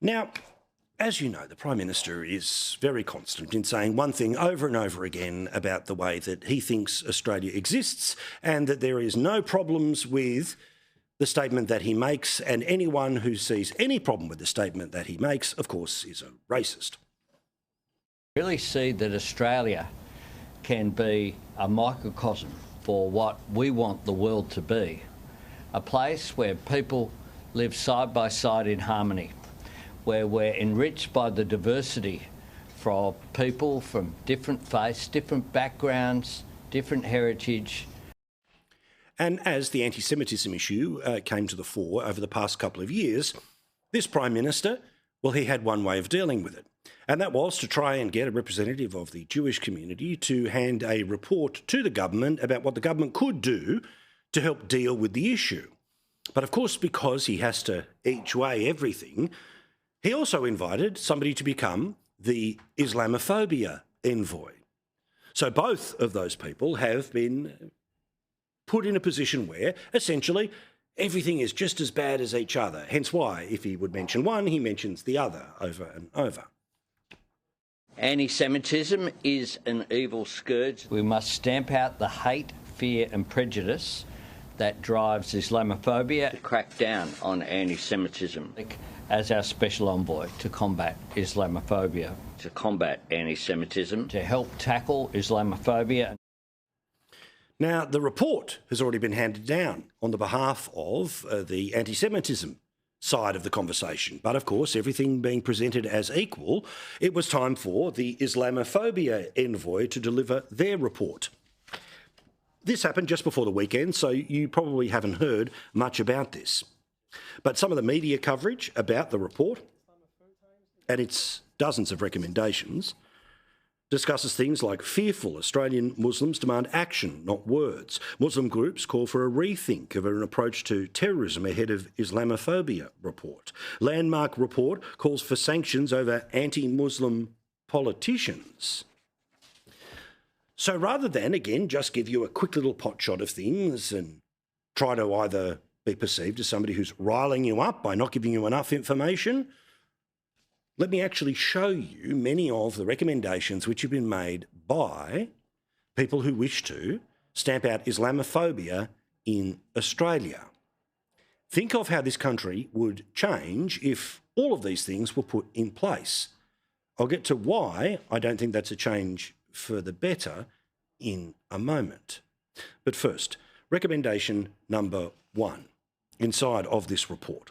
Now, as you know, the Prime Minister is very constant in saying one thing over and over again about the way that he thinks Australia exists and that there is no problems with the statement that he makes, and anyone who sees any problem with the statement that he makes, of course, is a racist. Really see that Australia can be a microcosm for what we want the world to be, a place where people live side by side in harmony, where we're enriched by the diversity from people from different faiths, different backgrounds, different heritage. And as the anti-Semitism issue came to the fore over the past couple of years, this Prime Minister, well, he had one way of dealing with it, and that was to try and get a representative of the Jewish community to hand a report to the government about what the government could do to help deal with the issue. But of course, because he has to each way everything, he also invited somebody to become the Islamophobia envoy. So both of those people have been put in a position where, essentially, everything is just as bad as each other. Hence why, if he would mention one, he mentions the other over and over. Anti-Semitism is an evil scourge. We must stamp out the hate, fear and prejudice that drives Islamophobia, to crack down on anti-Semitism as our special envoy to combat Islamophobia, to combat anti-Semitism, to help tackle Islamophobia. Now, the report has already been handed down on the behalf of the anti-Semitism side of the conversation. But of course, everything being presented as equal, it was time for the Islamophobia envoy to deliver their report. This happened just before the weekend, so you probably haven't heard much about this. But some of the media coverage about the report and its dozens of recommendations discusses things like fearful Australian Muslims demand action, not words. Muslim groups call for a rethink of an approach to terrorism ahead of Islamophobia report. Landmark report calls for sanctions over anti-Muslim politicians. So rather than, again, just give you a quick little potshot of things and try to either be perceived as somebody who's riling you up by not giving you enough information, let me actually show you many of the recommendations which have been made by people who wish to stamp out Islamophobia in Australia. Think of how this country would change if all of these things were put in place. I'll get to why I don't think that's a change for the better in a moment. But first, recommendation number 1 inside of this report: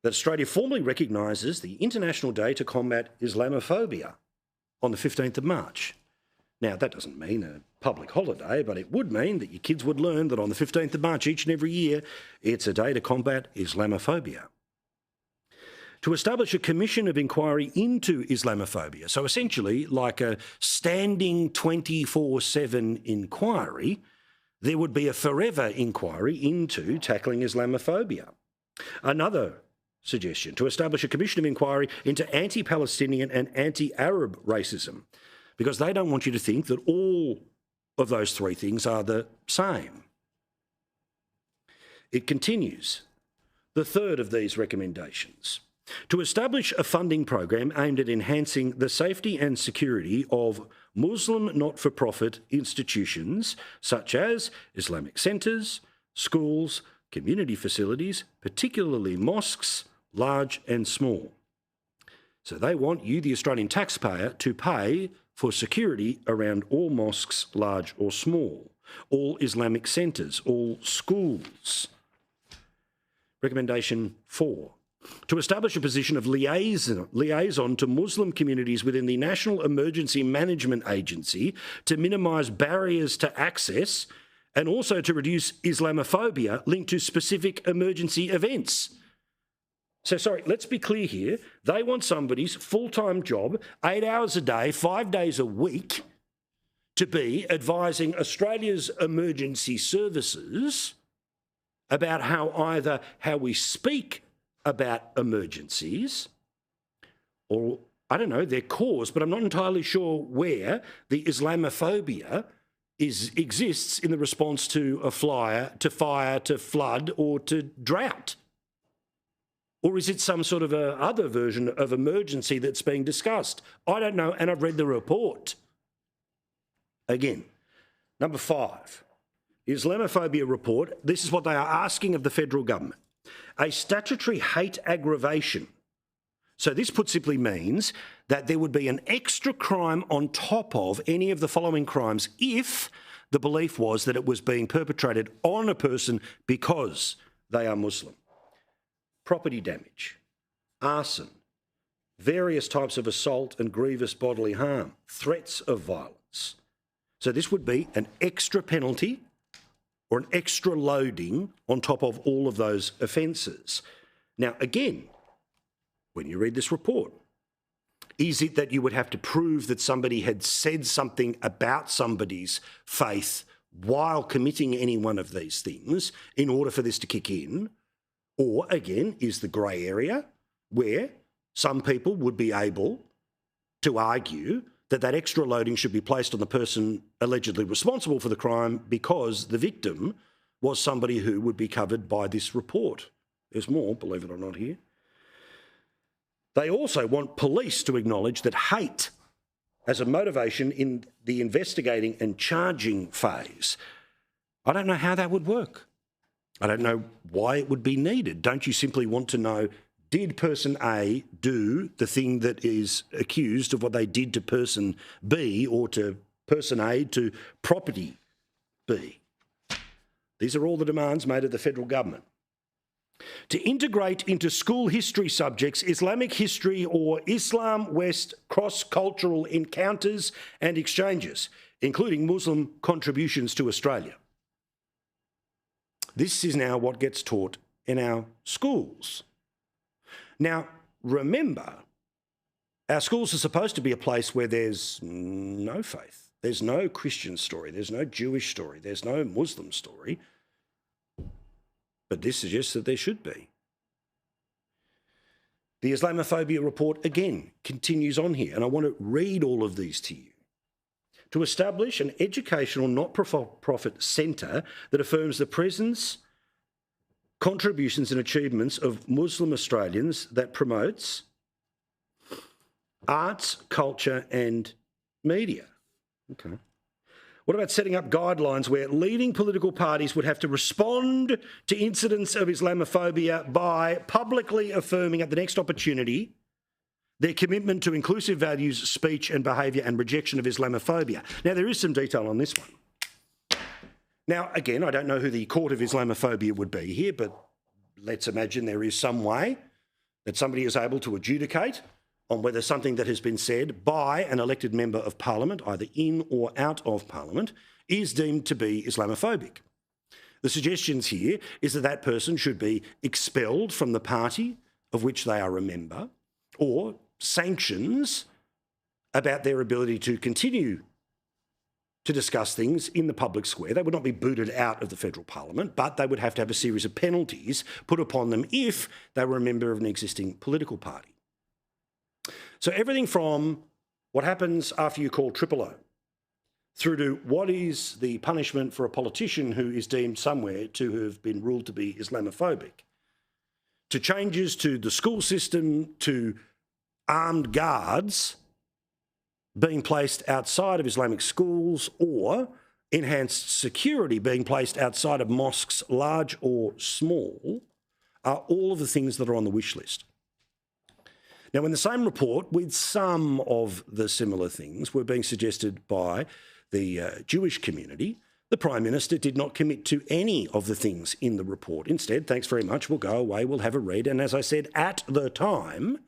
that Australia formally recognises the International Day to Combat Islamophobia on the 15th of March. Now, that doesn't mean a public holiday, but it would mean that your kids would learn that on the 15th of March each and every year, it's a day to combat Islamophobia. To establish a commission of inquiry into Islamophobia, so essentially like a standing 24/7 inquiry, there would be a forever inquiry into tackling Islamophobia. Another suggestion: to establish a commission of inquiry into anti-Palestinian and anti-Arab racism, because they don't want you to think that all of those three things are the same. It continues, the third of these recommendations: to establish a funding program aimed at enhancing the safety and security of Muslim not-for-profit institutions such as Islamic centres, schools, community facilities, particularly mosques, large and small. So they want you, the Australian taxpayer, to pay for security around all mosques, large or small, all Islamic centres, all schools. Recommendation 4: to establish a position of liaison to Muslim communities within the National Emergency Management Agency to minimise barriers to access and also to reduce Islamophobia linked to specific emergency events. So, sorry, let's be clear here. They want somebody's full-time job, 8 hours a day, 5 days a week, to be advising Australia's emergency services about how we speak about emergencies, or, I don't know, their cause, but I'm not entirely sure where the Islamophobia exists in the response to a fire, to flood, or to drought. Or is it some sort of a other version of emergency that's being discussed? I don't know, and I've read the report. Again, number 5, Islamophobia report. This is what they are asking of the federal government. A statutory hate aggravation. So this put simply means that there would be an extra crime on top of any of the following crimes if the belief was that it was being perpetrated on a person because they are Muslim. Property damage, arson, various types of assault and grievous bodily harm, threats of violence. So this would be an extra penalty or an extra loading on top of all of those offences. Now, again, when you read this report, is it that you would have to prove that somebody had said something about somebody's faith while committing any one of these things in order for this to kick in? Or, again, is the grey area where some people would be able to argue that that extra loading should be placed on the person allegedly responsible for the crime because the victim was somebody who would be covered by this report. There's more, believe it or not, here. They also want police to acknowledge that hate as a motivation in the investigating and charging phase. I don't know how that would work. I don't know why it would be needed. Don't you simply want to know, did person A do the thing that is accused of what they did to person B or to person A to property B? These are all the demands made of the federal government. To integrate into school history subjects Islamic history or Islam West cross-cultural encounters and exchanges, including Muslim contributions to Australia. This is now what gets taught in our schools. Now, remember, our schools are supposed to be a place where there's no faith. There's no Christian story. There's no Jewish story. There's no Muslim story. But this suggests that there should be. The Islamophobia report, again, continues on here, and I want to read all of these to you. To establish an educational not-for-profit centre that affirms the presence, contributions and achievements of Muslim Australians that promotes arts, culture and media. Okay. What about setting up guidelines where leading political parties would have to respond to incidents of Islamophobia by publicly affirming at the next opportunity their commitment to inclusive values, speech and behaviour and rejection of Islamophobia? Now, there is some detail on this one. Now, again, I don't know who the court of Islamophobia would be here, but let's imagine there is some way that somebody is able to adjudicate on whether something that has been said by an elected member of Parliament, either in or out of Parliament, is deemed to be Islamophobic. The suggestions here is that that person should be expelled from the party of which they are a member, or sanctions about their ability to continue to discuss things in the public square. They would not be booted out of the federal parliament, but they would have to have a series of penalties put upon them if they were a member of an existing political party. So everything from what happens after you call triple O through to what is the punishment for a politician who is deemed somewhere to have been ruled to be Islamophobic, to changes to the school system, to armed guards being placed outside of Islamic schools or enhanced security being placed outside of mosques, large or small, are all of the things that are on the wish list. Now, in the same report, with some of the similar things were being suggested by the Jewish community, the Prime Minister did not commit to any of the things in the report. Instead, thanks very much, we'll go away, we'll have a read. And as I said, at the time,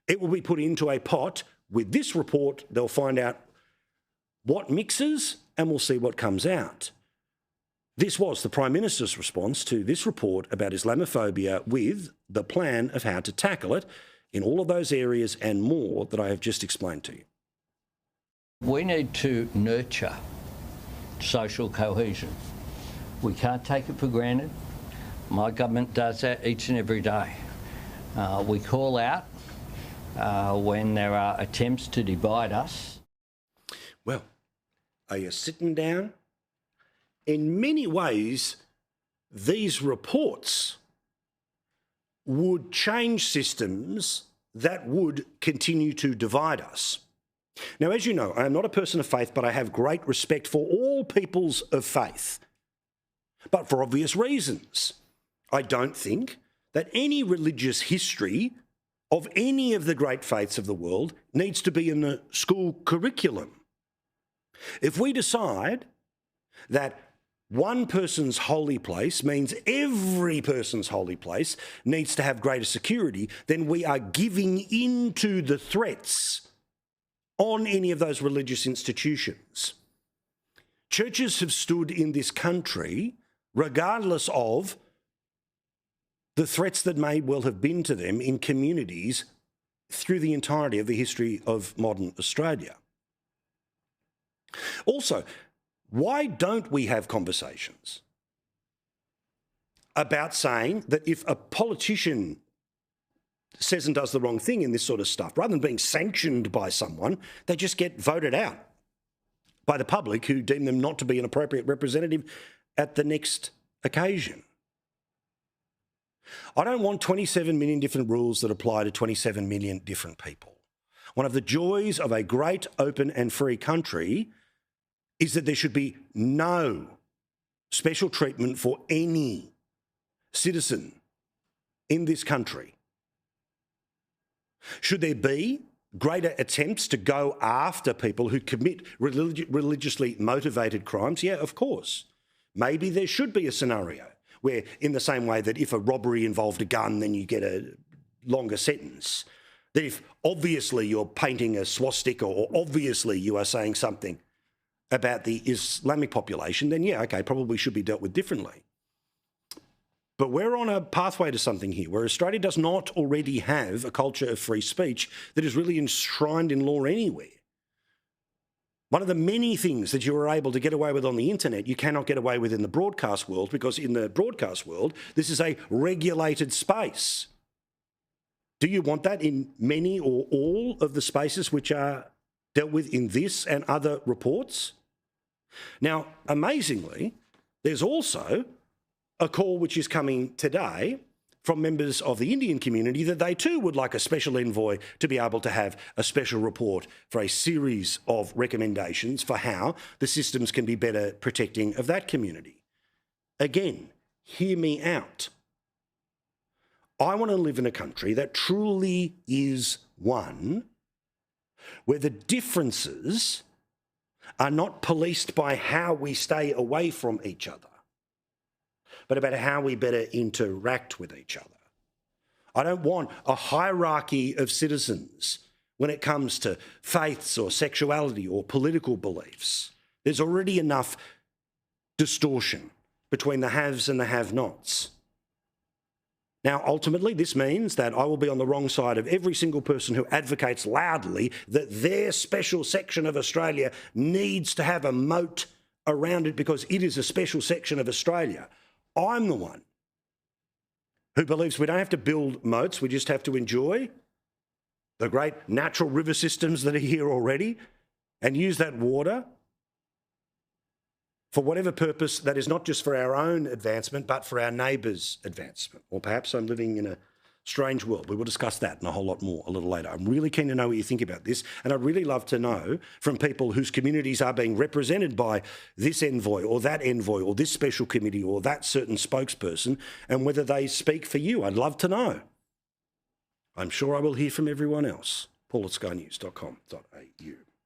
it will be put into a pot. With this report, they'll find out what mixes and we'll see what comes out. This was the Prime Minister's response to this report about Islamophobia with the plan of how to tackle it in all of those areas and more that I have just explained to you. We need to nurture social cohesion. We can't take it for granted. My government does that each and every day. We call out when there are attempts to divide us. Well, are you sitting down? In many ways, these reports would change systems that would continue to divide us. Now, as you know, I am not a person of faith, but I have great respect for all peoples of faith. But for obvious reasons, I don't think that any religious history of any of the great faiths of the world needs to be in the school curriculum. If we decide that one person's holy place means every person's holy place needs to have greater security, then we are giving into the threats on any of those religious institutions. Churches have stood in this country regardless of the threats that may well have been to them in communities through the entirety of the history of modern Australia. Also, why don't we have conversations about saying that if a politician says and does the wrong thing in this sort of stuff, rather than being sanctioned by someone, they just get voted out by the public who deem them not to be an appropriate representative at the next occasion? I don't want 27 million different rules that apply to 27 million different people. One of the joys of a great, open and free country is that there should be no special treatment for any citizen in this country. Should there be greater attempts to go after people who commit religiously motivated crimes? Yeah, of course. Maybe there should be a scenario where, in the same way that if a robbery involved a gun, then you get a longer sentence, that if obviously you're painting a swastika or obviously you are saying something about the Islamic population, then yeah, okay, probably should be dealt with differently. But we're on a pathway to something here where Australia does not already have a culture of free speech that is really enshrined in law anywhere. One of the many things that you are able to get away with on the internet, you cannot get away with in the broadcast world, because in the broadcast world, this is a regulated space. Do you want that in many or all of the spaces which are dealt with in this and other reports? Now, amazingly, there's also a call which is coming today from members of the Indian community that they too would like a special envoy to be able to have a special report for a series of recommendations for how the systems can be better protecting of that community. Again, hear me out. I want to live in a country that truly is one where the differences are not policed by how we stay away from each other, but about how we better interact with each other. I don't want a hierarchy of citizens when it comes to faiths or sexuality or political beliefs. There's already enough distortion between the haves and the have-nots. Now, ultimately, this means that I will be on the wrong side of every single person who advocates loudly that their special section of Australia needs to have a moat around it because it is a special section of Australia. I'm the one who believes we don't have to build moats, we just have to enjoy the great natural river systems that are here already and use that water for whatever purpose that is not just for our own advancement, but for our neighbours' advancement. Or perhaps I'm living in a strange world. We will discuss that and a whole lot more a little later. I'm really keen to know what you think about this, and I'd really love to know from people whose communities are being represented by this envoy or this special committee or that certain spokesperson, and whether they speak for you. I'd love to know. I'm sure I will hear from everyone else. Paul at skynews.com.au.